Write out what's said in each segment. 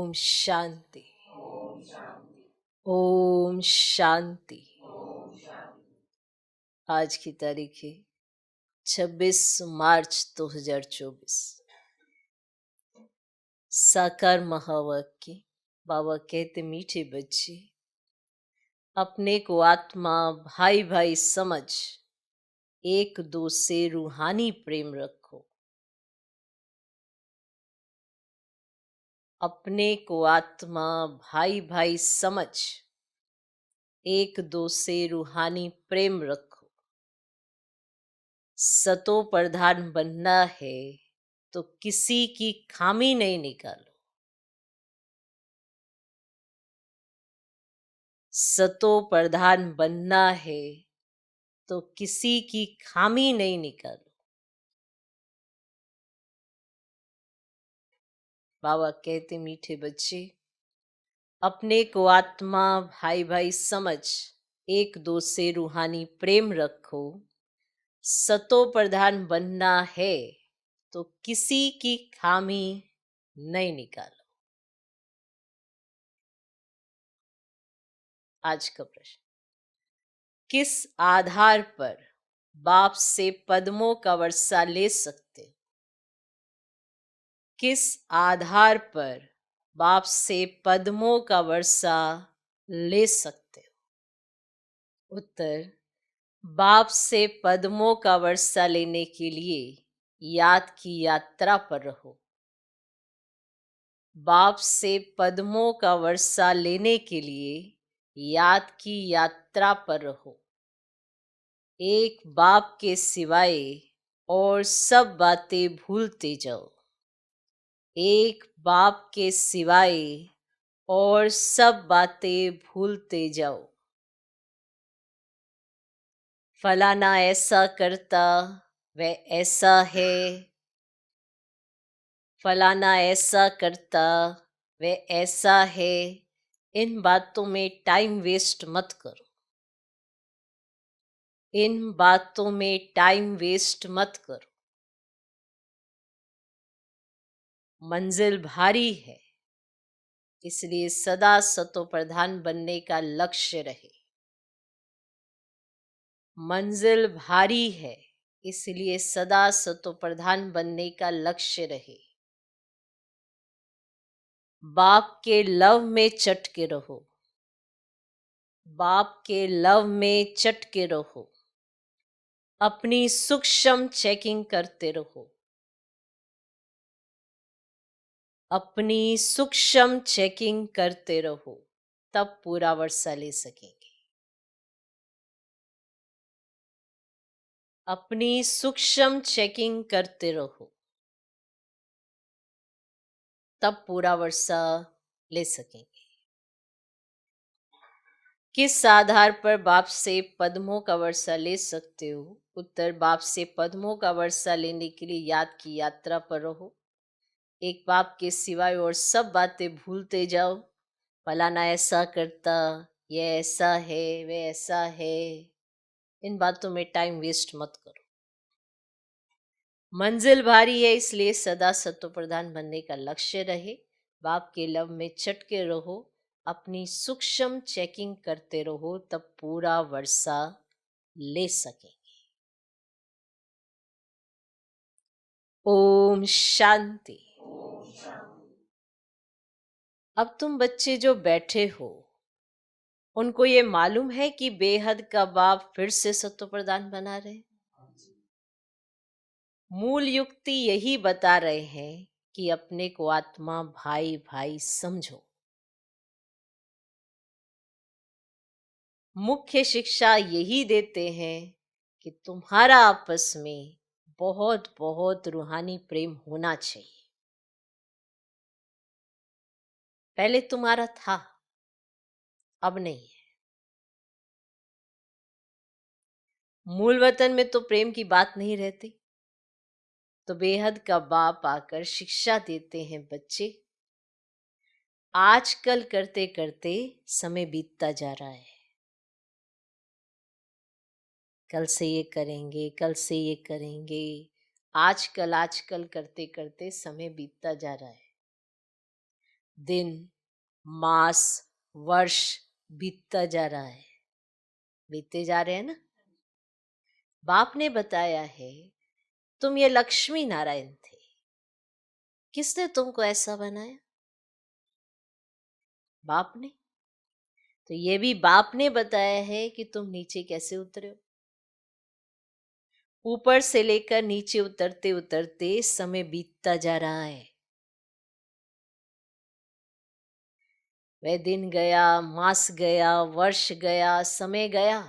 ओम शांति। ओम शांति। आज की तारीख है 26 मार्च 2024। साकार महावाक्य। बाबा कहते, मीठे बच्चे, अपने को आत्मा भाई भाई समझ एक दो से रूहानी प्रेम रखो। अपने को आत्मा भाई भाई समझ एक दो से रूहानी प्रेम रखो। सतो प्रधान बनना है तो किसी की खामी नहीं निकालो। सतो प्रधान बनना है तो किसी की खामी नहीं निकालो। बाबा कहते, मीठे बच्चे, अपने को आत्मा भाई भाई समझ एक दो से रूहानी प्रेम रखो। सतो प्रधान बनना है तो किसी की खामी नहीं निकालो। आज का प्रश्न, किस आधार पर बाप से पद्मों का वर्षा ले सकते हो? किस आधार पर बाप से पद्मों का वर्षा ले सकते हो? उत्तर, बाप से पद्मों का वर्षा लेने के लिए याद की यात्रा पर रहो। बाप से पद्मों का वर्षा लेने के लिए याद की यात्रा पर रहो। एक बाप के सिवाय और सब बातें भूलते जाओ। एक बाप के सिवाय और सब बातें भूलते जाओ। फलाना ऐसा करता, वह ऐसा है। फलाना ऐसा करता, वह ऐसा है। इन बातों में टाइम वेस्ट मत करो। इन बातों में टाइम वेस्ट मत करो। मंजिल भारी है, इसलिए सदा सतो प्रधान बनने का लक्ष्य रहे। मंजिल भारी है, इसलिए सदा सतो प्रधान बनने का लक्ष्य रहे। बाप के लव में चटके रहो। बाप के लव में चटके रहो। अपनी सूक्ष्म चेकिंग करते रहो। अपनी सूक्ष्म चेकिंग करते रहो, तब पूरा वर्षा ले सकेंगे। अपनी सूक्ष्म चेकिंग करते रहो, तब पूरा वर्षा ले सकेंगे। किस आधार पर बाप से पद्मों का वर्षा ले सकते हो? उत्तर, बाप से पद्मों का वर्षा लेने के लिए याद की यात्रा पर रहो। एक बाप के सिवाय और सब बातें भूलते जाओ। फलाना ऐसा करता, ये ऐसा है, वे ऐसा है। इन बातों में टाइम वेस्ट मत करो। मंजिल भारी है, इसलिए सदा सत्व प्रधान बनने का लक्ष्य रहे। बाप के लव में चटके रहो। अपनी सूक्ष्म चेकिंग करते रहो, तब पूरा वर्षा ले सकेंगे। ओम शांति। अब तुम बच्चे जो बैठे हो, उनको ये मालूम है कि बेहद का बाप फिर से सत्व प्रधान बना रहे। मूल युक्ति यही बता रहे हैं कि अपने को आत्मा भाई भाई समझो। मुख्य शिक्षा यही देते हैं कि तुम्हारा आपस में बहुत बहुत रूहानी प्रेम होना चाहिए। पहले तुम्हारा था, अब नहीं है। मूल वतन में तो प्रेम की बात नहीं रहती। तो बेहद का बाप आकर शिक्षा देते हैं, बच्चे, आजकल करते करते समय बीतता जा रहा है। कल से ये करेंगे, कल से ये करेंगे। आजकल आजकल करते करते समय बीतता जा रहा है। दिन, मास, वर्ष बीतता जा रहा है, बीतते जा रहे हैं ना। बाप ने बताया है तुम ये लक्ष्मी नारायण थे। किसने तुमको ऐसा बनाया? बाप ने। तो ये भी बाप ने बताया है कि तुम नीचे कैसे उतरे हो। ऊपर से लेकर नीचे उतरते उतरते समय बीतता जा रहा है। वह दिन गया, मास गया, वर्ष गया, समय गया।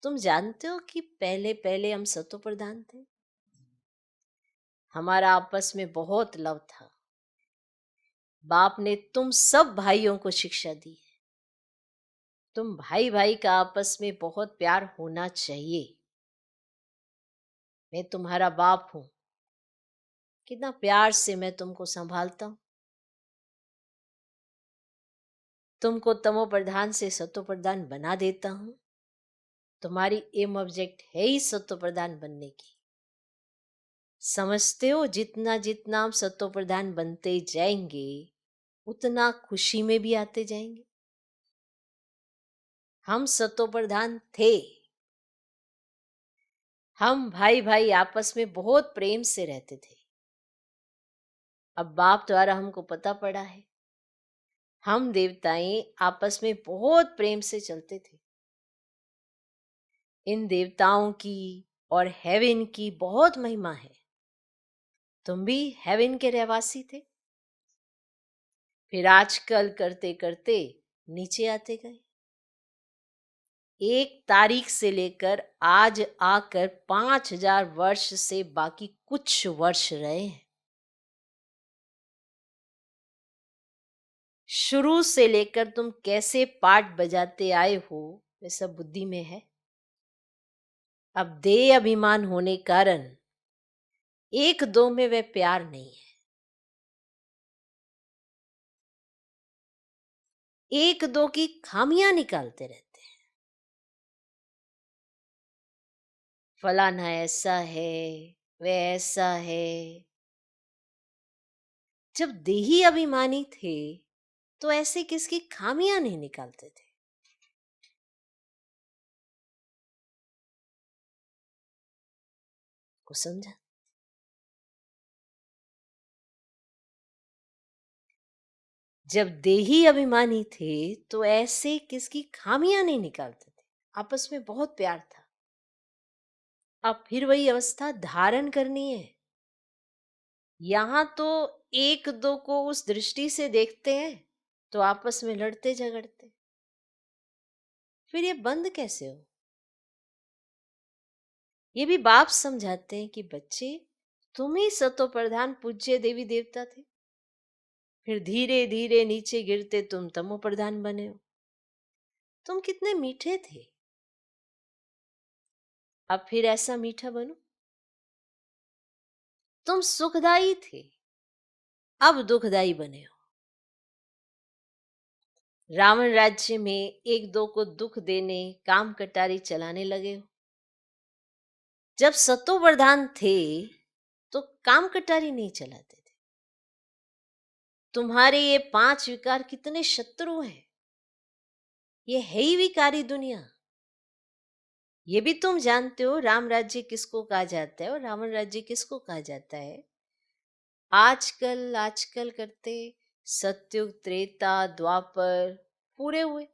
तुम जानते हो कि पहले पहले हम सतो प्रधान थे। हमारा आपस में बहुत लव था। बाप ने तुम सब भाइयों को शिक्षा दी है। तुम भाई भाई का आपस में बहुत प्यार होना चाहिए। मैं तुम्हारा बाप हूं, कितना प्यार से मैं तुमको संभालता हूं। तुमको तमो प्रधान से सतो प्रधान बना देता हूं। तुम्हारी एम ऑब्जेक्ट है ही सतो प्रधान बनने की। समझते हो जितना जितना हम सतो प्रधान बनते जाएंगे उतना खुशी में भी आते जाएंगे। हम सतो प्रधान थे। हम भाई भाई आपस में बहुत प्रेम से रहते थे। अब बाप द्वारा हमको पता पड़ा है हम देवताएं आपस में बहुत प्रेम से चलते थे। इन देवताओं की और हेवन की बहुत महिमा है। तुम भी हेवन के रहवासी थे, फिर आजकल करते करते नीचे आते गए। एक तारीख से लेकर आज आकर 5,000 वर्ष से बाकी कुछ वर्ष रहे हैं। शुरू से लेकर तुम कैसे पाठ बजाते आए हो वे सब बुद्धि में है। अब देह अभिमान होने कारण एक दो में वह प्यार नहीं है। एक दो की खामियां निकालते रहते हैं। फलाना ऐसा है, वह ऐसा है। जब देही अभिमानी थे तो ऐसे किसकी खामियां नहीं निकालते थे। को समझा? जब देही अभिमानी थे तो ऐसे किसकी खामियां नहीं निकालते थे। आपस में बहुत प्यार था। अब फिर वही अवस्था धारण करनी है। यहां तो एक दो को उस दृष्टि से देखते हैं तो आपस में लड़ते झगड़ते। फिर ये बंद कैसे हो? ये भी बाप समझाते हैं कि बच्चे तुम ही सतो प्रधान पूज्य देवी देवता थे, फिर धीरे धीरे नीचे गिरते तुम तमो प्रधान बने हो। तुम कितने मीठे थे, अब फिर ऐसा मीठा बनो। तुम सुखदाई थे, अब दुखदाई बने हो। रावण राज्य में एक दो को दुख देने काम कटारी चलाने लगे हो। जब सतो प्रधान थे तो काम कटारी नहीं चलाते थे। तुम्हारे ये 5 विकार कितने शत्रु हैं। ये है ही विकारी दुनिया। ये भी तुम जानते हो राम राज्य किसको कहा जाता है और रावण राज्य किसको कहा जाता है। आजकल आजकल करते सतयुग, त्रेता, द्वापर पूरे हुए।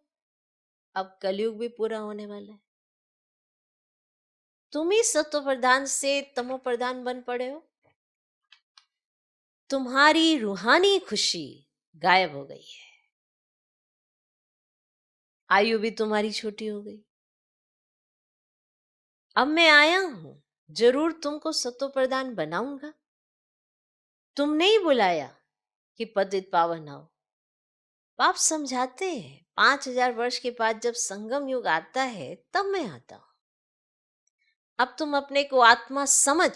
अब कलयुग भी पूरा होने वाला है। तुम ही सत्व प्रधान से तमो प्रधान बन पड़े हो। तुम्हारी रूहानी खुशी गायब हो गई है। आयु भी तुम्हारी छोटी हो गई। अब मैं आया हूं, जरूर तुमको सत्व प्रधान बनाऊंगा। तुमने ही बुलाया कि पतित पावन आओ। बाप समझाते हैं 5,000 वर्ष के बाद जब संगम युग आता है तब मैं आता हूं। अब तुम अपने को आत्मा समझ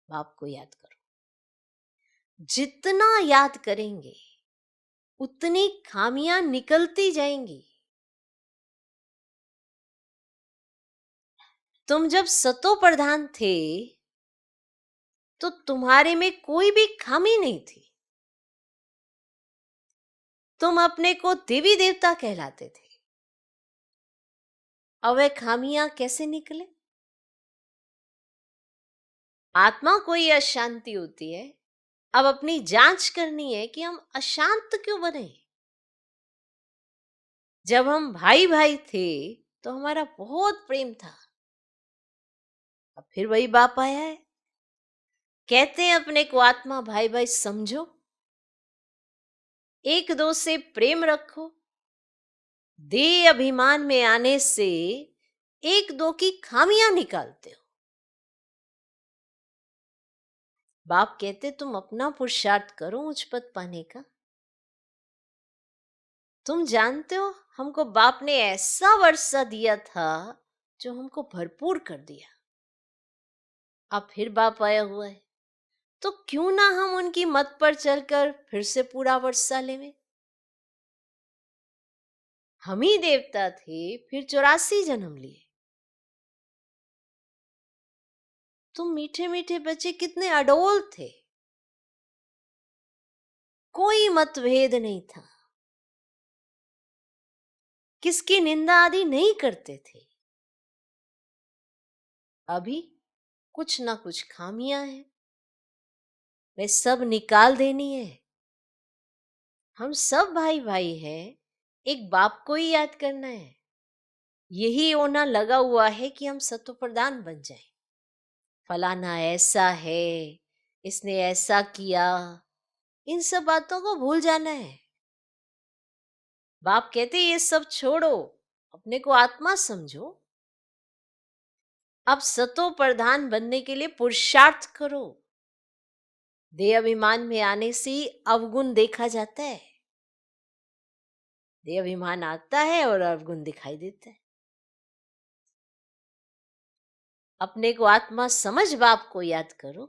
बाप को याद करो। जितना याद करेंगे उतनी खामियां निकलती जाएंगी। तुम जब सतो प्रधान थे तो तुम्हारे में कोई भी खामी नहीं थी। तुम अपने को देवी देवता कहलाते थे, अब वे खामियां कैसे निकले? आत्मा को ये अशांति होती है, अब अपनी जांच करनी है कि हम अशांत क्यों बने। जब हम भाई भाई थे तो हमारा बहुत प्रेम था, अब फिर वही बाप आया है, कहते हैं अपने को आत्मा भाई भाई समझो, एक दो से प्रेम रखो, देह अभिमान में आने से एक दो की खामियां निकालते हो। बाप कहते तुम अपना पुरुषार्थ करो उच्च पद पाने का। तुम जानते हो हमको बाप ने ऐसा वर्षा दिया था जो हमको भरपूर कर दिया, अब फिर बाप आया हुआ है, तो क्यों ना हम उनकी मत पर चलकर फिर से पूरा वर्षा लेवें। हम ही देवता थे, फिर 84 जन्म लिए। तुम मीठे मीठे बच्चे कितने अडोल थे, कोई मतभेद नहीं था, किसकी निंदा आदि नहीं करते थे। अभी कुछ ना कुछ खामियां हैं, वे सब निकाल देनी है। हम सब भाई भाई हैं, एक बाप को ही याद करना है। यही होना लगा हुआ है कि हम सत्व प्रधान बन जाएं। फलाना ऐसा है, इसने ऐसा किया, इन सब बातों को भूल जाना है। बाप कहते ये सब छोड़ो, अपने को आत्मा समझो, अब सतो प्रधान बनने के लिए पुरुषार्थ करो। देह अभिमान में आने से ही अवगुण देखा जाता है, देह अभिमान आता है और अवगुण दिखाई देता है। अपने को आत्मा समझ बाप को याद करो,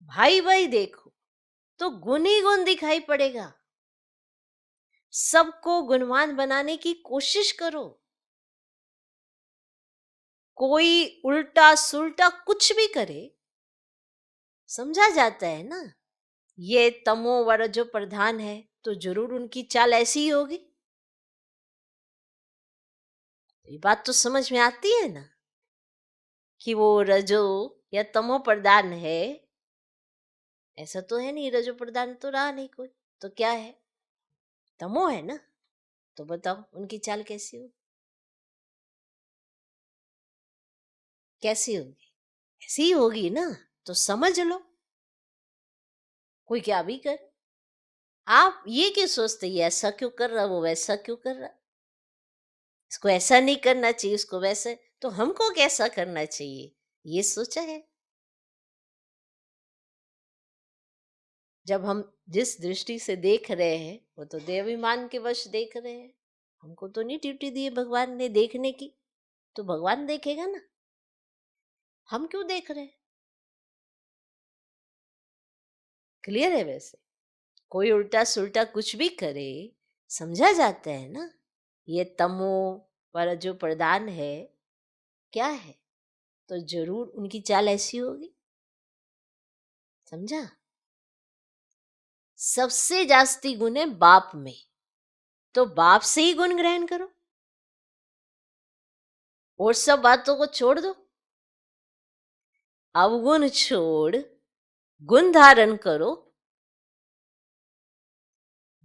भाई भाई देखो तो गुण ही गुण दिखाई पड़ेगा। सबको गुणवान बनाने की कोशिश करो। कोई उल्टा सुल्टा कुछ भी करे, समझा जाता है ना, ये तमो वर जो प्रधान है तो जरूर उनकी चाल ऐसी ही होगी। ये बात तो समझ में आती है ना कि वो रजो या तमो प्रधान है। ऐसा तो है नहीं, रजो प्रधान तो रहा नहीं कोई, तो क्या है, तमो है ना। तो बताओ उनकी चाल कैसी होगी, कैसी होगी? ऐसी ही होगी ना, तो समझ लो। कोई क्या भी कर, आप ये क्यों सोचते ये ऐसा क्यों कर रहा, वो वैसा क्यों कर रहा, इसको ऐसा नहीं करना चाहिए, इसको वैसे, तो हमको कैसा करना चाहिए ये सोचा है? जब हम जिस दृष्टि से देख रहे हैं वो तो देवाभिमान के वश देख रहे हैं, हमको तो नहीं ड्यूटी दी है भगवान ने देखने की, तो भगवान देखेगा ना, हम क्यों देख रहे हैं? क्लियर है? वैसे कोई उल्टा सुल्टा कुछ भी करे, समझा जाता है ना, ये तमो पर जो प्रधान है क्या है, तो जरूर उनकी चाल ऐसी होगी। समझा? सबसे जास्ती गुण है बाप में, तो बाप से ही गुण ग्रहण करो और सब बातों को छोड़ दो। अवगुण छोड़ गुण धारण करो।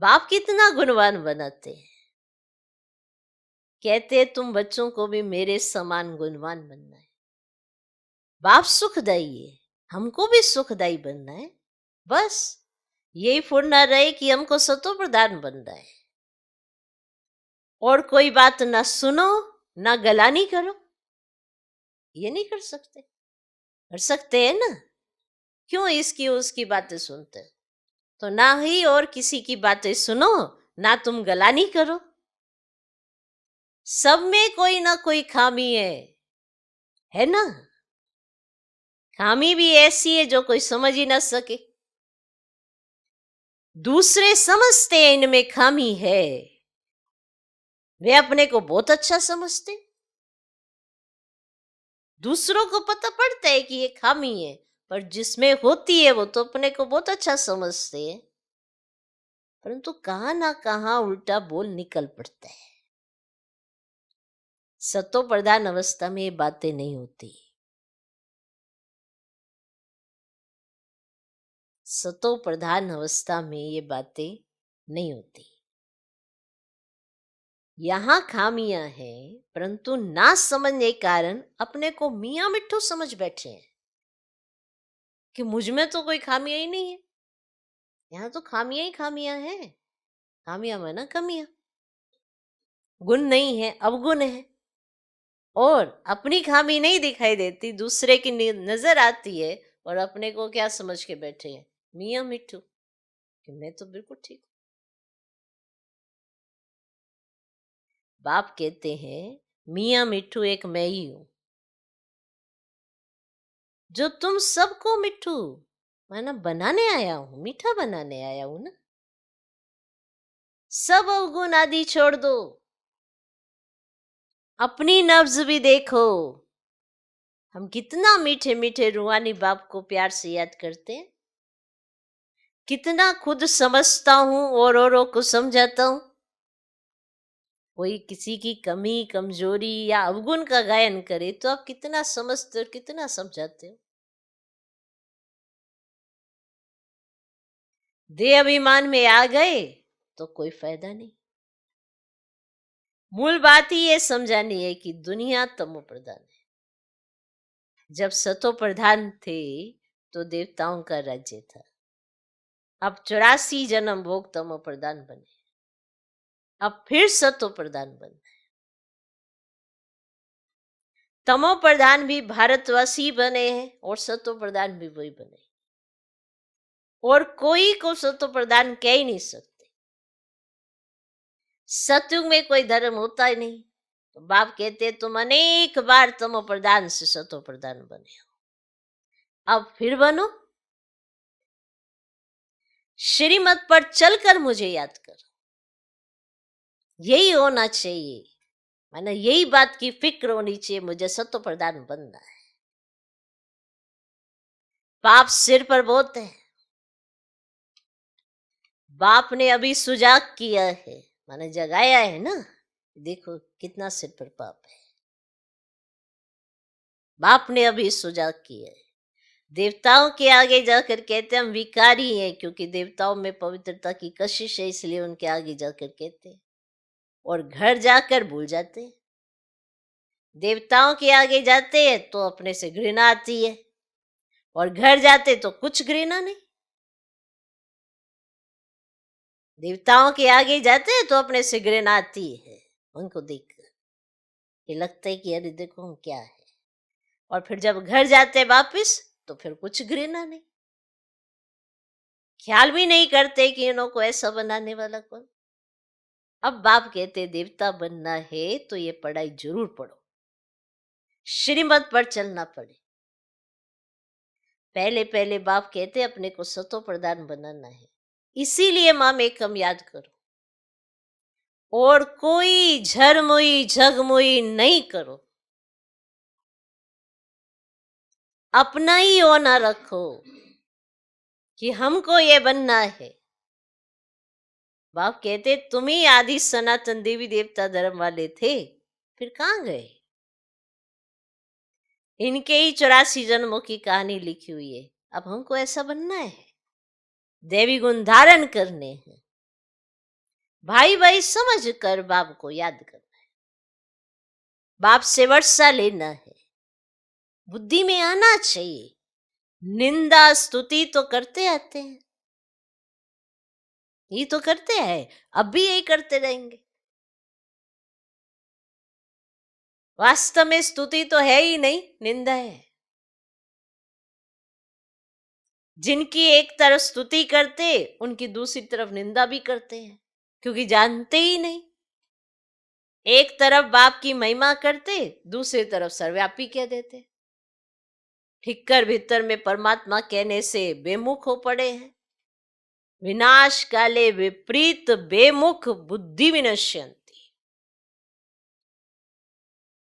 बाप कितना गुणवान बनाते हैं, कहते हैं तुम बच्चों को भी मेरे समान गुणवान बनना है। बाप सुखदाई है, हमको भी सुखदाई बनना है। बस यही फुर्ना रहे कि हमको सतो प्रधान बनना है, और कोई बात ना सुनो ना गलानी करो। ये नहीं कर सकते, कर सकते हैं ना, क्यों इसकी उसकी बातें सुनते हो? तो ना ही और किसी की बातें सुनो, ना तुम गलानी करो। सब में कोई ना कोई खामी है ना। खामी भी ऐसी है जो कोई समझ ही ना सके, दूसरे समझते हैं इनमें खामी है, वे अपने को बहुत अच्छा समझते। दूसरों को पता पड़ता है कि ये खामी है, पर जिसमें होती है वो तो अपने को बहुत अच्छा समझते हैं। परंतु कहाँ ना कहाँ उल्टा बोल निकल पड़ता है। सतो प्रधान अवस्था में ये बातें नहीं होती। सतो प्रधान अवस्था में ये बातें नहीं होती। यहाँ खामियां हैं, परंतु ना समझने के कारण अपने को मियाँ मिट्ठू समझ बैठे हैं कि मुझ में तो कोई खामियां ही नहीं है। यहाँ तो खामियां ही खामियां हैं। खामियां माना कमियां, गुण नहीं है, अवगुण है। और अपनी खामी नहीं दिखाई देती, दूसरे की नजर आती है, और अपने को क्या समझ के बैठे हैं, मियाँ मिट्ठू, कि मैं तो बिल्कुल ठीक हूं। बाप कहते हैं मियाँ मिट्ठू एक मैं ही हूं, जो तुम सबको मिट्ठू माना बनाने आया हूं, मीठा बनाने आया हूं ना। सब अवगुण आदि छोड़ दो, अपनी नब्ज भी देखो। हम कितना मीठे मीठे रूहानी बाप को प्यार से याद करते हैं, कितना खुद समझता हूं और औरों को समझाता हूं। कोई किसी की कमी कमजोरी या अवगुण का गायन करे तो आप कितना समझते और कितना समझाते हो। देह अभिमान में आ गए तो कोई फायदा नहीं। मूल बात ही ये समझानी है कि दुनिया तमो प्रधान है। जब सतो प्रधान थे तो देवताओं का राज्य था। अब 84 जन्म भोग तमो प्रधान बने, अब फिर सतो प्रधान बने। तमो प्रधान भी भारतवासी बने हैं और सतो प्रधान भी वही बने, और कोई को सतो प्रधान कह ही नहीं सकते। सतयुग में कोई धर्म होता ही नहीं। तो बाप कहते तुम अनेक बार तमो प्रधान से सतो प्रधान बने हो, अब फिर बनो। श्रीमत पर चलकर मुझे याद करो, यही होना चाहिए। माना यही बात की फिक्र होनी चाहिए, मुझे सतो प्रधान बनना है। पाप सिर पर बहुत है। बाप ने अभी सुजाग किया है, माने जगाया है ना। देखो कितना सिर पर पाप है, बाप ने अभी सुजाग किया है। देवताओं के आगे जाकर कहते हम विकारी हैं, क्योंकि देवताओं में पवित्रता की कशिश है, इसलिए उनके आगे जाकर कहते हैं, और घर जाकर भूल जाते हैं। देवताओं के आगे जाते हैं तो अपने से घृणा आती है, और घर जाते तो कुछ घृणा नहीं। देवताओं के आगे जाते हैं तो अपने से घृणा आती है उनको देखकर, ये लगता है कि अरे देखो हम क्या है। और फिर जब घर जाते वापिस तो फिर कुछ घृणा नहीं, ख्याल भी नहीं करते कि इन्हों को ऐसा बनाने वाला कौन। अब बाप कहते देवता बनना है तो ये पढ़ाई जरूर पढ़ो, श्रीमत पर चलना पड़े। पहले पहले बाप कहते अपने को सतो प्रधान बनाना है, इसीलिए माम एकम याद करो, और कोई झरमुई झगमुई नहीं करो। अपना ही होना रखो कि हमको ये बनना है। बाप कहते तुम ही आदि सनातन देवी देवता धर्म वाले थे, फिर कहां गए। इनके ही 84 जन्मों की कहानी लिखी हुई है। अब हमको ऐसा बनना है, देवी गुण धारण करने हैं। भाई भाई समझ कर बाप को याद करना है, बाप से वर्षा लेना है, बुद्धि में आना चाहिए। निंदा स्तुति तो करते आते हैं, ये तो करते हैं, अब भी यही करते रहेंगे। वास्तव में स्तुति तो है ही नहीं, निंदा है। जिनकी एक तरफ स्तुति करते उनकी दूसरी तरफ निंदा भी करते हैं, क्योंकि जानते ही नहीं। एक तरफ बाप की महिमा करते, दूसरी तरफ सर्वव्यापी कह देते। ठिक्कर भीतर में परमात्मा कहने से बेमुख हो पड़े हैं। विनाश काले विपरीत बेमुख बुद्धि विनश्यंती,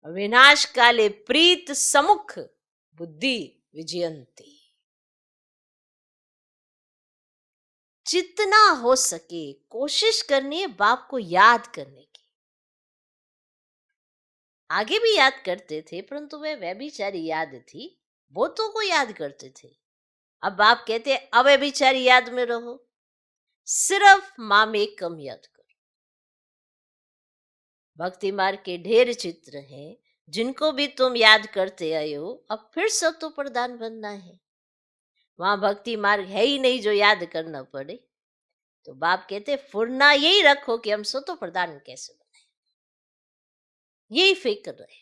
विनाश काले प्रीत समुख बुद्धि विजयंती। जितना हो सके कोशिश करनी है बाप को याद करने की। आगे भी याद करते थे, परंतु वह बेचारी याद थी, वो तो को याद करते थे। अब बाप कहते अब वह बेचारी याद में रहो, सिर्फ माँ में कम याद करो। भक्ति मार्ग के ढेर चित्र हैं जिनको भी तुम याद करते आए हो, अब फिर सत्व प्रधान बनना है। वहां भक्ति मार्ग है ही नहीं जो याद करना पड़े। तो बाप कहते फुरना यही रखो कि हम सत्व प्रधान कैसे बने, यही फिक्र रहे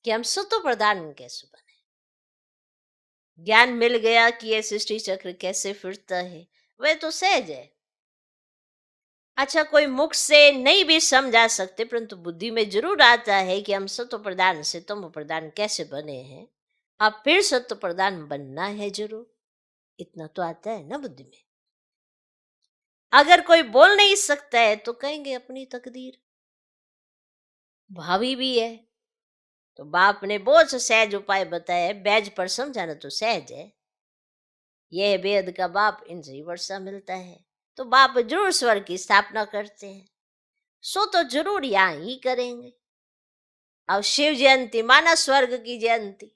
कि हम सत्व प्रधान कैसे बने। ज्ञान मिल गया कि यह सृष्टि चक्र कैसे फिरता है, वह तो सहज है। अच्छा, कोई मुख से नहीं भी समझा सकते, परंतु बुद्धि में जरूर आता है कि हम सत्व प्रधान से तमो प्रधान कैसे बने हैं, अब फिर सत्व प्रधान बनना है जरूर, इतना तो आता है ना बुद्धि में। अगर कोई बोल नहीं सकता है तो कहेंगे अपनी तकदीर, भावी भी है। तो बाप ने बहुत से सहज उपाय बताए, बैज पर समझाना तो सहज है। यह वेद का बाप, इनसे ही वर्षा मिलता है। तो बाप जरूर स्वर्ग की स्थापना करते हैं, सो तो जरूर यहां ही करेंगे। अब शिव जयंती माना स्वर्ग की जयंती,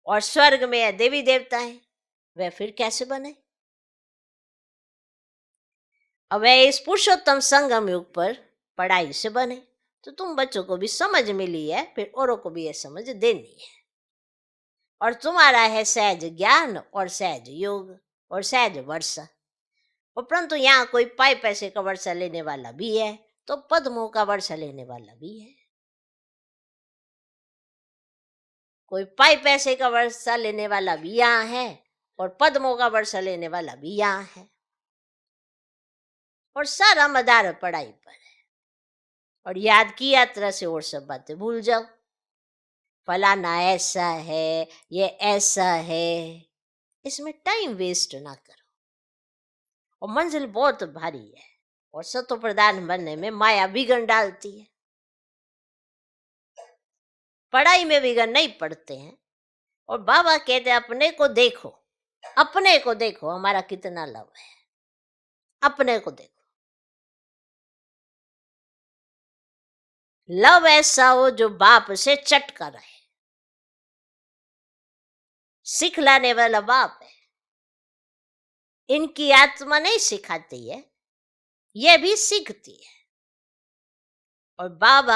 और स्वर्ग में देवी देवता है, वह फिर कैसे बने? अब वह इस पुरुषोत्तम संगम युग पर पढ़ाई से बने। तो तुम बच्चों को भी समझ मिली है, फिर औरों को भी यह समझ देनी है। और तुम्हारा है सहज ज्ञान और सहज योग और सहज वर्षा। और परंतु यहाँ कोई पाई पैसे का वर्षा लेने वाला भी है, तो पद्मों का वर्षा लेने वाला भी है। कोई पाई पैसे का वर्षा लेने वाला भी यहाँ है, और पद्मों का वर्षा लेने वाला भी यहाँ है। और सारा मदार पढ़ाई पर है। और याद की यात्रा से और सब बातें भूल जाओ। फलाना ऐसा है, ये ऐसा है, इसमें टाइम वेस्ट ना करो। और मंजिल बहुत भारी है, और सत्व प्रधान बनने में माया विघन डालती है। पढ़ाई में विघन नहीं पड़ते हैं। और बाबा कहते हैं अपने को देखो, अपने को देखो हमारा कितना लव है, अपने को देखो। लव ऐसा हो जो बाप से चटका रहे, सिखलाने वाला बाप है। इनकी आत्मा नहीं सिखाती है, यह भी सीखती है। और बाबा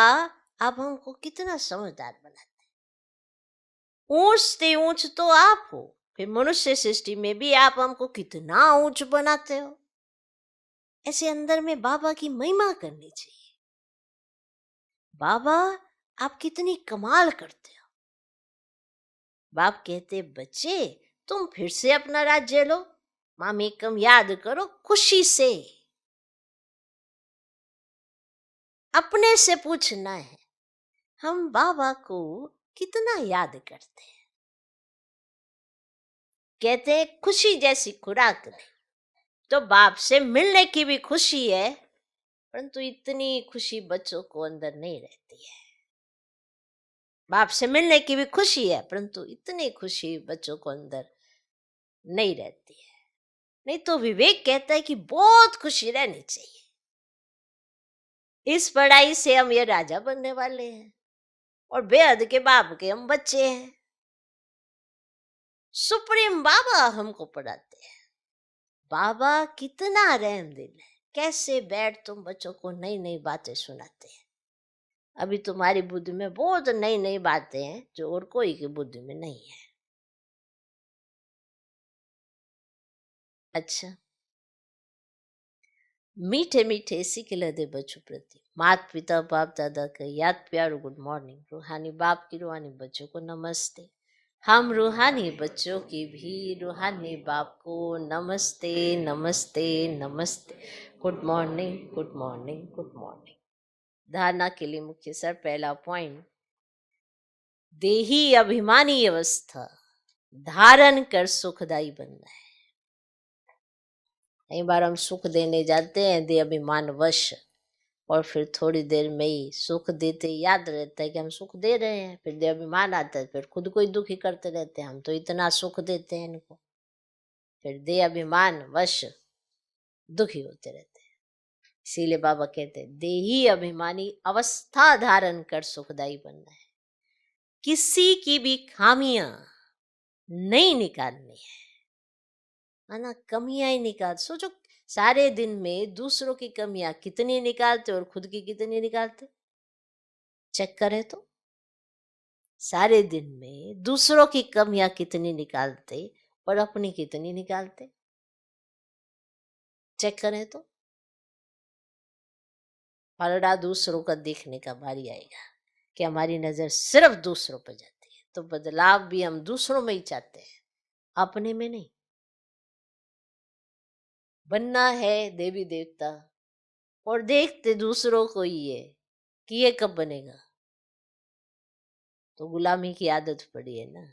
आप हमको कितना समझदार बनाते हैं। ऊंच से ऊंच तो आप हो, फिर मनुष्य सृष्टि में भी आप हमको कितना ऊंच बनाते हो। ऐसे अंदर में बाबा की महिमा करनी चाहिए। बाबा आप कितनी कमाल करते हो। बाप कहते बच्चे तुम फिर से अपना राज्य लो, मामी कम याद करो खुशी से। अपने से पूछना है हम बाबा को कितना याद करते हैं। कहते हैं खुशी जैसी खुराक नहीं। तो बाप से मिलने की भी खुशी है, परंतु इतनी खुशी बच्चों को अंदर नहीं रहती है। बाप से मिलने की भी खुशी है, परंतु इतनी खुशी बच्चों को अंदर नहीं रहती है। नहीं तो विवेक कहता है कि बहुत खुशी रहनी चाहिए। इस पढ़ाई से हम ये राजा बनने वाले हैं, और बेहद के बाप के हम बच्चे हैं। सुप्रीम बाबा हमको पढ़ाते हैं। बाबा कितना रहम दिल है, कैसे बैठ तुम बच्चों को नई नई बातें सुनाते हैं। अभी तुम्हारी बुद्धि में बहुत नई नई बातें हैं जो और कोई की बुद्धि में नहीं है। अच्छा, मीठे मीठे सिखिले दे बच्चों प्रति माता पिता बाप दादा का याद प्यार गुड मॉर्निंग। रूहानी बाप की रूहानी बच्चों को नमस्ते। हम रूहानी बच्चों की भी रूहानी बाप को नमस्ते नमस्ते नमस्ते। Good morning good morning good morning. धारणा के लिए मुख्य सर पहला पॉइंट, देही अभिमानी अवस्था धारण कर सुखदायी बनना है। कई बार हम सुख देने जाते हैं देह अभिमान वश, और फिर थोड़ी देर में ही सुख देते याद रहता है कि हम सुख दे रहे हैं, फिर देह अभिमान आता है, फिर खुद को ही दुखी करते रहते हैं हम तो इतना सुख देते हैं इनको। फिर देह अभिमान वश दुखी होते रहते हैं। इसीलिए बाबा कहते हैं देही अभिमानी अवस्था धारण कर सुखदाई बनना है। किसी की भी खामियां नहीं निकालनी है ना, कमियां ही निकाल। सोचो सारे दिन में दूसरों की कमियां कितनी निकालते और खुद की कितनी निकालते, चेक करें तो। सारे दिन में दूसरों की कमियां कितनी निकालते और अपनी कितनी निकालते, चेक करें तो। पलड़ा दूसरों का देखने का बारी आएगा कि हमारी नजर सिर्फ दूसरों पर जाती है, तो बदलाव भी हम दूसरों में ही चाहते हैं, अपने में नहीं। बनना है देवी देवता और देखते दूसरों को ही है कि ये कब बनेगा, तो गुलामी की आदत पड़ी है ना।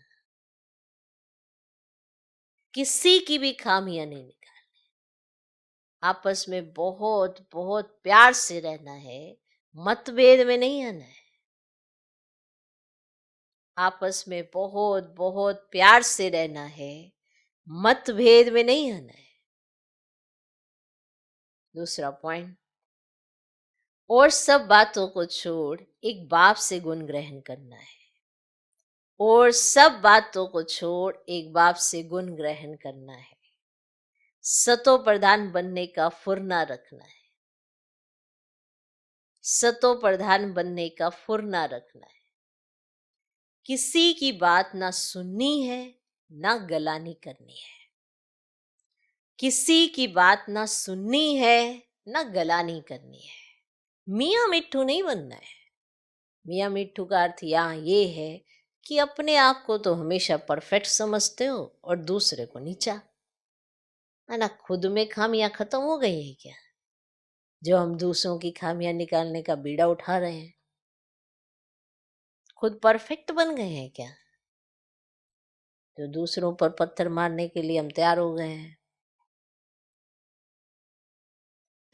किसी की भी खामियां नहीं निकालनी, आपस में बहुत बहुत प्यार से रहना है, मतभेद में नहीं आना है। आपस में बहुत बहुत प्यार से रहना है, मतभेद में नहीं आना है। दूसरा पॉइंट, और सब बातों को छोड़ एक बाप से गुण ग्रहण करना है। और सब बातों को छोड़ एक बाप से गुण ग्रहण करना है। सतो प्रधान बनने का फुरना रखना है। सतो प्रधान बनने का फुरना रखना है। किसी की बात ना सुननी है ना गलानी करनी है। किसी की बात ना सुननी है ना गलानी करनी है। मियाँ मिट्ठू नहीं बनना है। मियाँ मिट्ठू का अर्थ यहाँ ये है कि अपने आप को तो हमेशा परफेक्ट समझते हो और दूसरे को नीचा, है ना। खुद में खामियां खत्म हो गई है क्या, जो हम दूसरों की खामियां निकालने का बीड़ा उठा रहे हैं? खुद परफेक्ट बन गए हैं क्या, जो दूसरों पर पत्थर मारने के लिए हम तैयार हो गए हैं?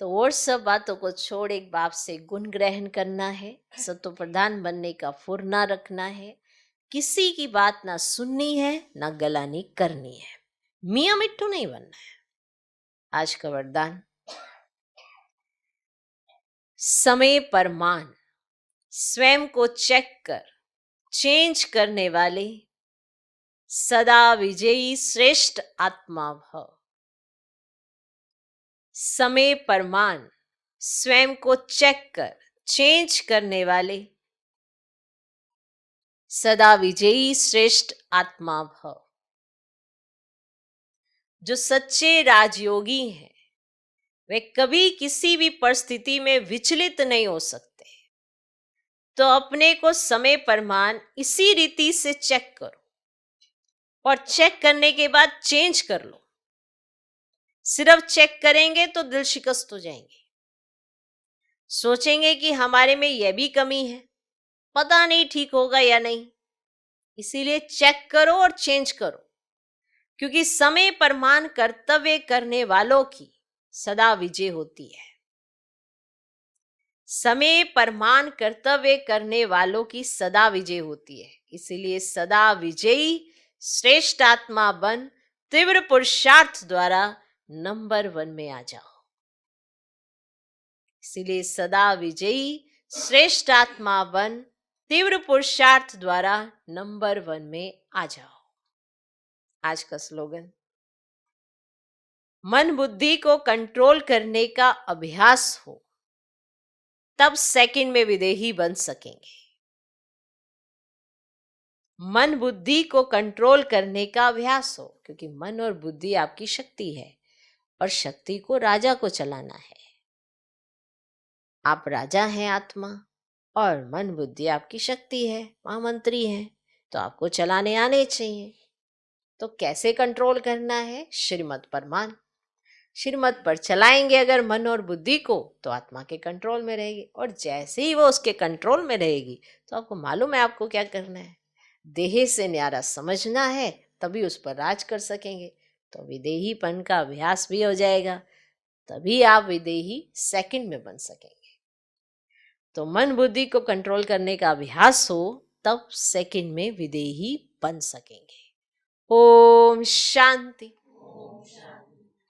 तो और सब बातों को छोड़ एक बाप से गुण ग्रहण करना है। सत्व प्रधान बनने का फुरना रखना है। किसी की बात ना सुननी है ना गलानी करनी है। मियाँ मिट्ठू नहीं बनना है। आज का वरदान, समय पर मान, स्वयं को चेक कर चेंज करने वाले सदा विजयी श्रेष्ठ आत्मा भव। समय पर मान, स्वयं को चेक कर चेंज करने वाले सदा विजयी श्रेष्ठ आत्मा भव। जो सच्चे राजयोगी हैं वे कभी किसी भी परिस्थिति में विचलित नहीं हो सकते। तो अपने को समय पर मान इसी रीति से चेक करो और चेक करने के बाद चेंज कर लो। सिर्फ चेक करेंगे तो दिल शिकस्त हो जाएंगे, सोचेंगे कि हमारे में यह भी कमी है, पता नहीं ठीक होगा या नहीं। इसीलिए चेक करो और चेंज करो, क्योंकि समय पर मान कर्तव्य करने वालों की सदा विजय होती है। समय पर मान कर्तव्य करने वालों की सदा विजय होती है। इसीलिए सदा विजयी श्रेष्ठ आत्मा बन तीव्र पुरुषार्थ द्वारा नंबर 1 में आ जाओ। इसीलिए सदा विजयी श्रेष्ठ आत्मा बन तीव्र पुरुषार्थ द्वारा नंबर 1 में आ जाओ। आज का स्लोगन, मन बुद्धि को कंट्रोल करने का अभ्यास हो तब सेकंड में विदेही बन सकेंगे। मन बुद्धि को कंट्रोल करने का अभ्यास हो, क्योंकि मन और बुद्धि आपकी शक्ति है और शक्ति को राजा को चलाना है। आप राजा हैं आत्मा और मन बुद्धि आपकी शक्ति है, महामंत्री है, तो आपको चलाने आने चाहिए। तो कैसे कंट्रोल करना है? श्रीमत पर मान। श्रीमत पर चलाएंगे अगर मन और बुद्धि को तो आत्मा के कंट्रोल में रहेगी, और जैसे ही वो उसके कंट्रोल में रहेगी तो आपको मालूम है आपको क्या करना है। देह से न्यारा समझना है, तभी उस पर राज कर सकेंगे। तो विदेहीपन का अभ्यास भी हो जाएगा, तभी आप विदेही सेकंड में बन सकेंगे। तो मन बुद्धि को कंट्रोल करने का अभ्यास हो तब सेकंड में विदेही बन सकेंगे। ओम शांति।